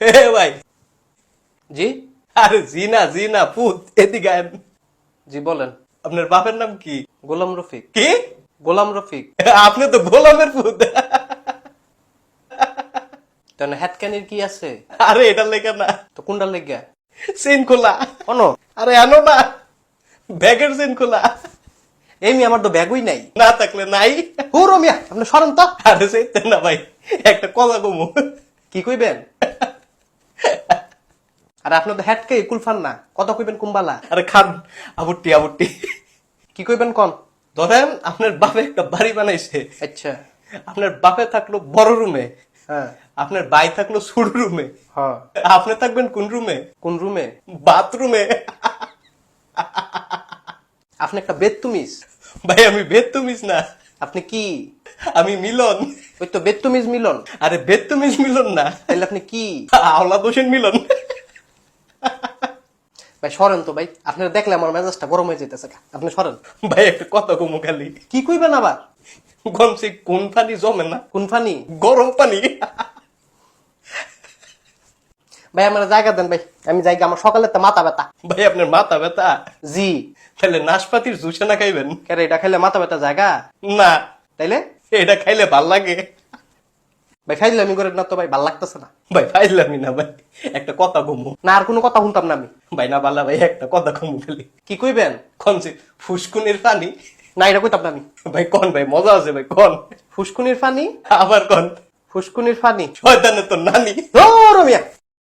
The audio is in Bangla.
এ ভাই, জি আরে জি না পুত, এদিকে আয়েন। জি বলেন। আপনার বাপের নাম কি? গোলাম রফিক। কি? গোলাম রফিক। আপনি তো গোলামের পুত। তাহলে হ্যাটকানির কি আছে? আরে এটা লেখা না, তো কোনটা লেগা? চেন খোলা। অনো আরে আনো না, ব্যাগের চেন খোলা। এমনি আমার তো ব্যাগই নাই। না থাকলে নাই। হুরো মিয়া আপনি সরেন তো। আরে সেইতেন না ভাই, একটা কথা কমু। কি কইবেন? আর আপনার তো হ্যাটকে কুলফান না, কত কইবেন কুম্বালা? আরে খান, আবুটি আবুটি। কি কইবেন কোন? ধরেন আপনার বাপে একটা বাড়ি বানাইছে, আচ্ছা। আপনার বাপে থাকলো বড় রুমে, হ্যাঁ আপনার ভাই থাকলো ছোট রুমে, হ্যাঁ। আপনি থাকবেন কোন রুমে? কোন রুমে? বাথরুমে। আপনি একটা বেত্তুমিজ। ভাই আমি বেত্তুমিজ না, আপনি কি? আমি মিলন। ওই তো বেত্তুমিজ মিলন। আরে বেত্তুমিজ মিলন না, তাহলে আপনি কি? আওলাদ হোসেন মিলন। ভাই সরেন তো ভাই, আপনারা দেখলে আমার মেজাজটা গরম হয়ে যেতেছে। আপনি সরেন। ভাই একটা কথা কমু খালি, কি কইবেন আবার? গমছে কোন পানি জমে না, কোন ফানি? গরম পানি। ভাই আমার জায়গা দেন ভাই, আমি জায়গা, আমার সকালে তো মাথা ব্যথা। ভাই আপনার মাথা ব্যথা? জি। তাহলে নাশপাতির জুসে না খাইবেন? কেন এটা খাইলে মাথা ব্যথা জায়গা? না, তাইলে এটা খাইলে ভাল লাগে। ভাই খাইলে আমি করে না তো ভাই, ভাল লাগতেছে না। ভাই ফাইলামি না ভাই, একটা কথা কমু। না আর কোনো কথা শুনতাম না আমি। ভাই না বাল্লা ভাই, একটা কথা কমু খালি। কি কইবেন? কনছে ফুসকুনির পানি। না এটা কইতাম না আমি। ভাই কন ভাই, মজা আছে ভাই, কন। ফুসকুনির ফানি? আবার কন। ফুসকুনির ফানি? শয়তানের তো নানি। ধরো মিয়া।